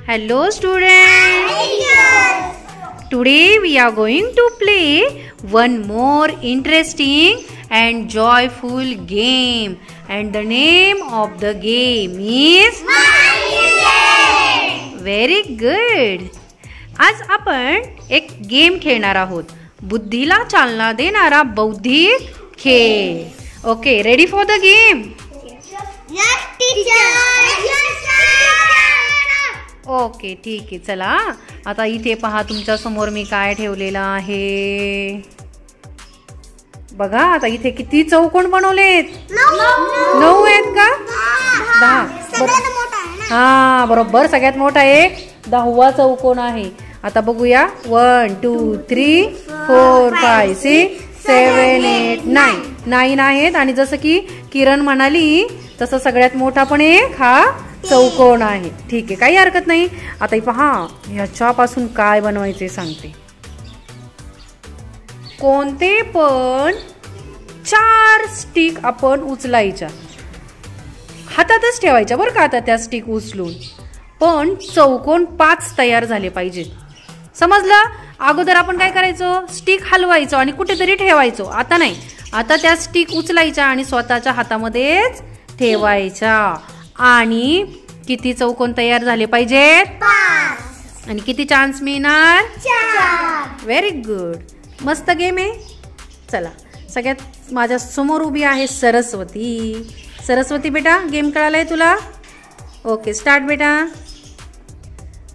Hello students. Today we are going to play one more interesting and joyful game, and the name of the game is Very good. आज आपण एक game खेळणार आहोत, बुद्धीला चालना देणारा बौद्धिक खेळ. Okay, ready for the game? Yes teacher. Okay, ठीक आहे. चला आता इथे पहा, तुमच्या समोर मी काय ठेवलेलं आहे बघा. आता इथे किती चौकोन बनवलेत? 9 आहेत का? 10. हा, बरोबर, सगळ्यात मोठा एक 10वा चौकोन आहे. आता बघूया. 1 2 3 4 5 6 7 8 9 आहेत. आणि जसं की किरण म्हणाली तसं सगळ्यात मोठा पण एक हा चौकोन आहे. ठीक आहे, काही हरकत नाही. आता पहा, ह्याच्यापासून काय बनवायचे सांगते. कोणते पण 4 स्टिक आपण उचलायच्या, हातातच ठेवायच्या बरं का. आता त्या स्टिक उचलून पण चौकोन 5 तयार झाले पाहिजेत. समजलं? अगोदर आपण काय करायचो, स्टिक हलवायचो आणि कुठेतरी ठेवायचो. आता नाही, आता त्या स्टिक उचलायच्या आणि स्वतःच्या हातामध्येच ठेवायच्या. आणि किती चौकोन तयार झाले पाहिजेत? 5. आणि किती चान्स मिळणार? 4. व्हेरी गुड, मस्त गेम आहे. चला, सगळ्यात माझ्या समोर उभी आहे सरस्वती. सरस्वती बेटा, गेम कळालाय तुला? ओके, स्टार्ट बेटा.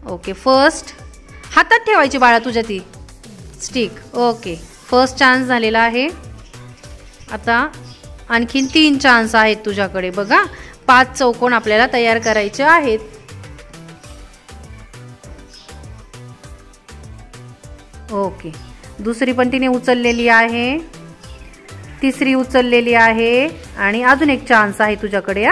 ओके, फर्स्ट हातात ठेवायची बाळा तुझ्या ती स्टिक. ओके, फर्स्ट चान्स झालेला आहे. आता आणखीन 3 चान्स आहेत तुझ्याकडे बघा. 5 चौकोन आपल्याला तयार करायचे आहेत. ओके, दुसरी पण तिने उचललेली आहे, तिसरी उचललेली आहे आणि अजून एक चान्स आहे तुझ्याकडे.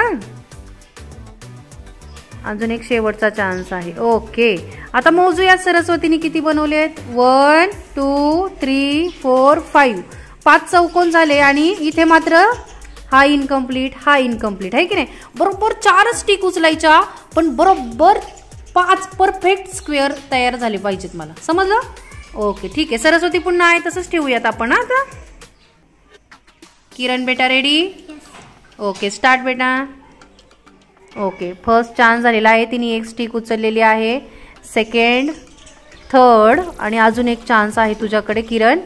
अजून एक शेवटचा चान्स आहे. ओके, आता मोजूया सरस्वतीने किती बनवलेत. 1 2 3 4 5. 5 चौकोन झाले आणि इथे मात्र हा इनकम्प्लीट, हा इनकम्प्लीट आहे की नाही. बरोबर 4 स्टिक उचलायच्या, पण बरोबर 5 परफेक्ट स्क्वेअर तयार झाले पाहिजेत. मला समजलं? ओके, ठीक आहे. सरस्वती पुन्हा आहे तसंच ठेवूयात आपण. आता किरण बेटा रेडी? ओके, स्टार्ट बेटा. ओके, फर्स्ट चान्स झालेला आहे, तिने एक स्टिक उचललेली आहे. सेकंड, थर्ड आणि अजून एक चान्स आहे तुझ्याकडे किरण.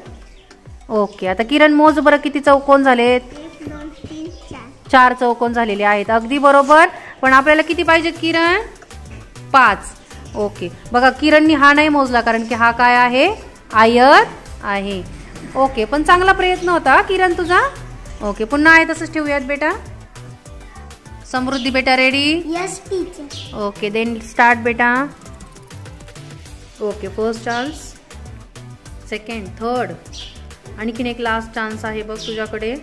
ओके, आता किरण मोज बरं किती चौकोन झालेत. 1 2 3 4. 4 चौकोन झालेले आहेत. अगदी बरोबर. पण आपल्याला किती पाहिजेत किरण? 5. ओके, बघा किरणनी हा नाही मोजला कारण की हा काय आहे, आयत आहे. ओके, पण चांगला प्रयत्न होता किरण तुझा. ओके, पुन्हा आहे तसंच ठेवूयात बेटा. समृद्धी बेटा ready? Yes teacher. Okay, then start बेटा. Okay, first chance, second, third, आणखीन एक लास्ट चान्स आहे बघ तुझ्याकडे.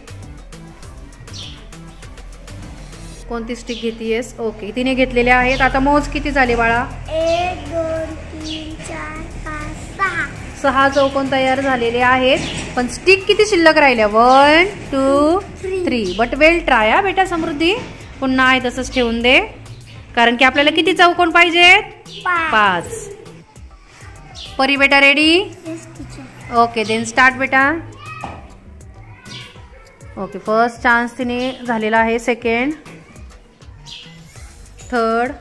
कोणती स्टिक घेतीयस? ओके, तिने घेतलेले आहेत. आता मोज किती झाले बाळा? 1 2 3 4 5 6. 6 चौकोन तयार झालेले आहेत. पण स्टिक किती शिल्लक राहिल्या? 1 2 3. बट वेल ट्राय हा बेटा समृद्धी. पुन्हा आहे तसंच ठेवून दे कारण की आपल्याला किती चौकोन पाहिजेत? 5. परी बेटा ready? Yes teacher. Okay, then start बेटा. ओके, फर्स्ट चान्स तिने झालेला आहे. Second, third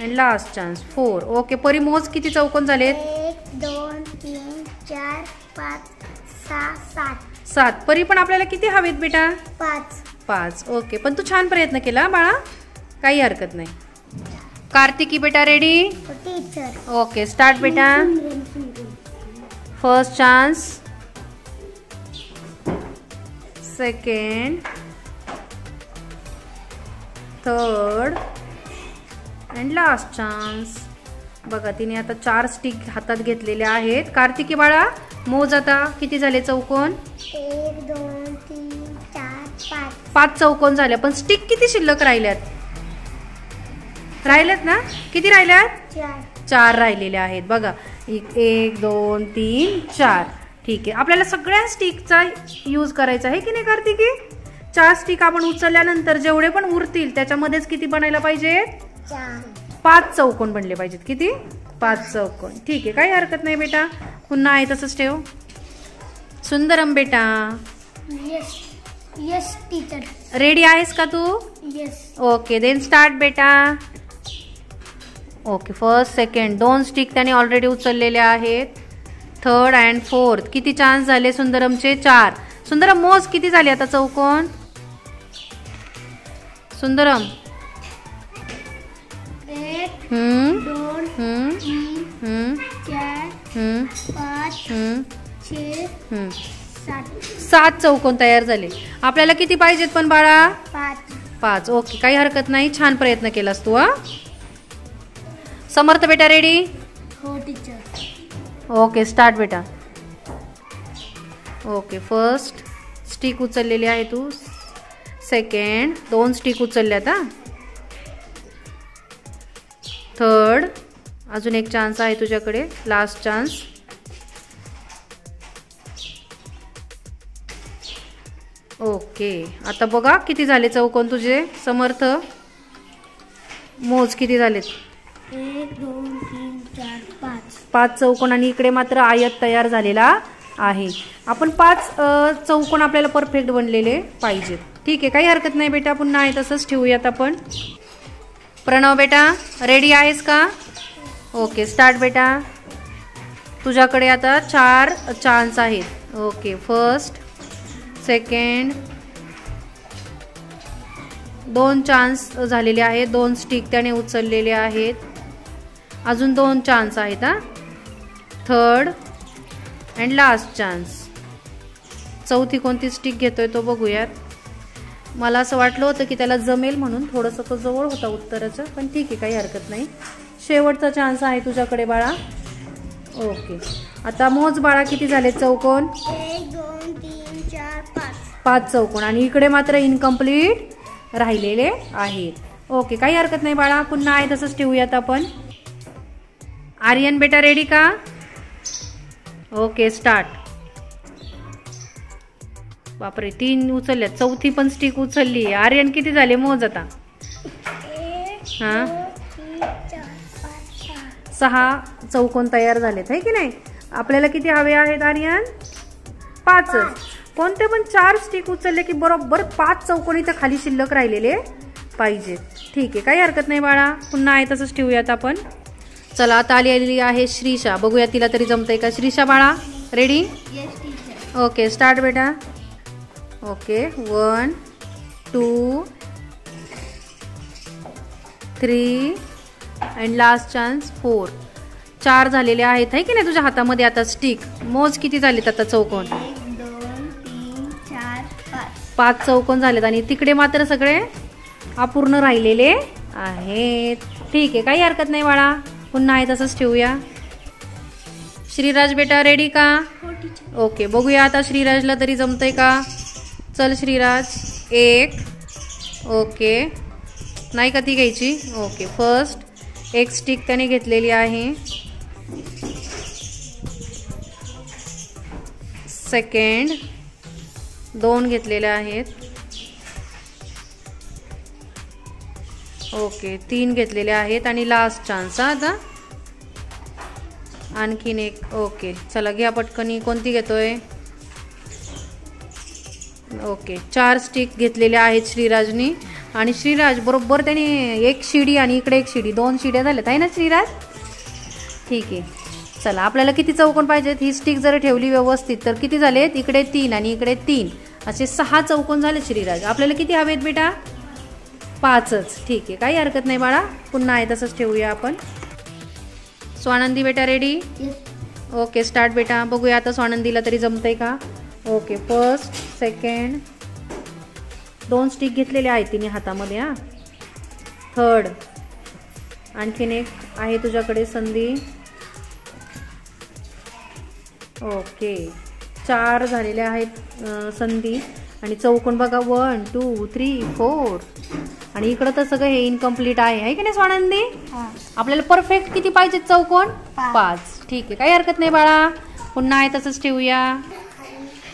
and last chance 4. Okay, Pari मोज किती चौकोन झालेत? 1 2 3 4 5 6 7. 7. परी पण आपल्याला किती हवेत बेटा? 5. ओके, पण तू छान प्रयत्न केला बाळा, काही हरकत नाही. कार्तिकी बेटा रेडी? टीचर. ओके, स्टार्ट बेटा. First chance, second, third and last chance. बघा तिने आता 4 स्टिक हातात घेतलेल्या आहेत. कार्तिकी बाळा मोज आता किती झाले चौकोन? 1 2 3 4 5. 5 चौकोन झाले, पण स्टिक किती शिल्लक राहिल्यात? राहिल्यात ना? किती राहिल्यात? 4 राहिलेले आहेत. बघा 1 2 3 4. ठीक आहे, आपल्याला सगळ्या स्टिकचा यूज करायचा आहे की नाही कार्तिकी? 4 स्टिक आपण उचलल्यानंतर जेवढे पण उरतील त्याच्यामध्येच किती बनायला पाहिजेत? 5 चौकोन बनले पाहिजेत. किती? 5 चौकोन. ठीक आहे, काही हरकत नाही बेटा. पुन्हा आहे तसंच ठेव. सुंदरम बेटा. Yes teacher. रेडी आहेस का तू? यस. ओके, देन स्टार्ट बेटा. ओके, फर्स्ट सेकंड 2 स्टिक त्याने ऑलरेडी उचललेले आहेत. Third and fourth. किती चान्स झाले सुंदरमचे? 4. सुंदरम मोज किती झाले आता चौकोन? सुंदरम 1 2 3 4 5 6 7 चौकोन तयार झाले. आपल्याला किती पाहिजेत पण बाळा? 5. ओके, काही हरकत नाही. छान प्रयत्न केलास तू. समर्थ बेटा रेडी? हो टीचर. ओके, स्टार्ट बेटा. ओके, फर्स्ट स्टिक उचललेली आहे तू. सेकंड 2 स्टिक उचलल्यात. थर्ड अजून एक चान्स आहे तुझ्याकडे, लास्ट चान्स. ओके, आता बघा किती झाले चौकोन तुझे. समर्थ मोज किती झालेत? 1 2 3 4 5 चौकोन आणि इकडे मात्र आयत तयार झालेला आहे. आपण 5 चौकोन आपल्याला परफेक्ट बनलेले पाहिजेत. ठीक आहे, काही हरकत नाही बेटा. पुन्हा आहे तसंच ठेवूयात आपण. प्रणव बेटा रेडी आहेस का? ओके, स्टार्ट बेटा. तुझ्याकडे आता 4 चान्स आहेत. ओके, फर्स्ट सेकंड 2 चान्स झालेले आहेत. 2 स्टिक त्याने उचललेले आहेत. अजून 2 चान्स आहेत. Third and last chance. चौथी कोणती स्टिक घेतोय तो बघूयात. मला असं वाटलं होतं की त्याला जमेल म्हणून, थोडंसं तो जवळ होता उत्तराचं, पण ठीक आहे, काही हरकत नाही. शेवटचा चान्स आहे तुझ्याकडे बाळा. ओके, आता मोज बाळा किती झाले चौकोन? 1 2 3 4 5 चौकोन आणि इकडे मात्र इनकम्प्लीट राहिलेले आहेत. ओके, काही हरकत नाही बाळा. पुन्हा आहे तसंच ठेवूयात आपण. आर्यन बेटा रेडी का? Okay, start. बापरे, 3 उचलल्यात. चौथी पण स्टिक उचलली. आर्यन किती झाले मोज आता? 6 चौकोन तयार झालेत, है की नाही? आपल्याला किती हवे आहेत आर्यन? 5. कोणते पण 4 स्टिक उचलले की बरोबर 5 चौकोन इथं खाली शिल्लक राहिलेले पाहिजेत. ठीक आहे, काही हरकत नाही बाळा. पुन्हा आहे तसंच ठेवूयात आपण. चला, आता आलेली आहे श्रीषा. बघूया तिला तरी जमतंय का. श्रीषा बाळा ready? Yes teacher. Okay, start बेटा. Okay, 1 2 3 and last chance 4. 4 झालेले आहेत, है की नाही तुझ्या हातामध्ये आता स्टिक. मोज किती झालेत आता चौकोन? 1 2 3 4 5 चौकोन झालेत आणि तिकडे मात्र सगळे अपूर्ण राहिलेले आहेत. ठीक आहे, काही हरकत नाही बाळा. पुन्हा आहे तसंच ठेवूया. श्रीराज बेटा रेडी का? हो टीचर. ओके, बघूया आता श्रीराजला तरी जमतंय का. चल श्रीराज. 1. ओके, नाही का ती घ्यायची? ओके, फर्स्ट 1 स्टिक त्याने घेतलेली आहे. सेकंड 2 घेतलेल्या आहेत. ओके, 3 घेतलेले आहेत आणि लास्ट चान्स. आता आणखीन 1. ओके, चला घ्या पटकनी. कोणती घेतोय? ओके, 4 स्टिक घेतलेल्या आहेत श्रीराजनी. आणि श्रीराज बरोबर त्याने 1 शिडी आणि इकडे 1 शिडी, 2 शिड्या झाल्यात, आहे ना श्रीराज? ठीक आहे, चला. आपल्याला किती चौकोन पाहिजेत? ही स्टिक जर ठेवली व्यवस्थित तर किती झालेत? इकडे 3 आणि इकडे 3, असे 6 चौकोन झाले श्रीराज. आपल्याला किती हवेत बेटा? 5च. ठीक आहे, काही हरकत नाही बाळा. पुन्हा आहे तसंच ठेवूया आपण. स्वानंदी बेटा रेडी? ओके, स्टार्ट बेटा. बघूया आता स्वानंदीला तरी जमतंय का. ओके, फर्स्ट सेकंड 2 स्टिक घेतलेले आहेत तिने हातामध्ये. थर्ड आणखीन 1 आहे तुझ्याकडे संधी. ओके, 4 झालेले आहेत संधी आणि चौकोन बघा 1 2 3 4 आणि इकडं तर सगळं हे इनकम्प्लीट आहे की नाही स्वानंदी? आपल्याला परफेक्ट किती पाहिजेत चौकोन? 5. ठीक आहे, काही हरकत नाही बाळा. पुन्हा आहे तसंच ठेवूया.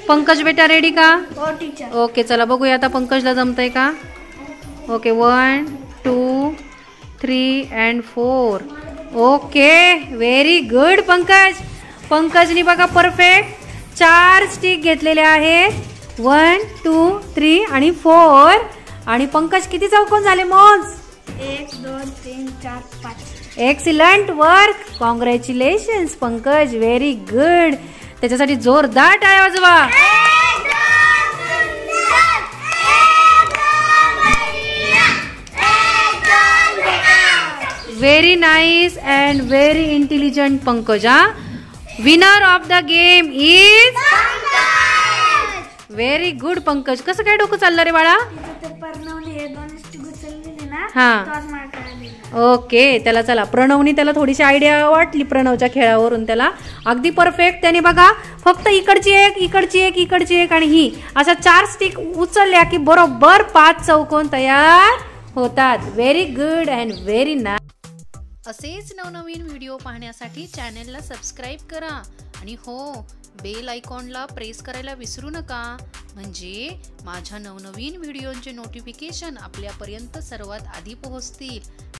पंकज बेटा रेडी का? हो टीचर. ओके चला बघूया आता पंकजला जमतंय का? Okay 1 2 3 and 4. Okay very good Pankaj. पंकजनी बघा परफेक्ट 4 स्टिक घेतलेले आहेत. 1 2 3 आणि 4. आणि पंकज किती चौकोन झाले मोज? 1 2 3 4 5. Excellent work. Congratulations Pankaj. Very good. त्याच्यासाठी जोरदार टाळ्या वाजवा. Very nice and very intelligent Pankaj. Winner of the game is very good Pankaj. कसं काय डोकं चाललं रे बाळा? ओके त्याला चला प्रणवनी त्याला थोडीशी आयडिया वाटली प्रणवच्या खेळावरून त्याला. अगदी परफेक्ट. त्याने बघा फक्त इकडची एक इकडची एक इकडची एक आणि ही अशा 4 स्टिक उचलल्या की बरोबर 5 चौकोन तयार होतात. Very good and very nice. असेच नवनवीन व्हिडिओ पाहण्यासाठी चॅनलला सबस्क्राईब करा आणि हो बेल आयकॉनला प्रेस करायला विसरू नका, म्हणजे माझ्या नवनवीन व्हिडिओंचे नोटिफिकेशन आपल्यापर्यंत सर्वात आधी पोहोचतील.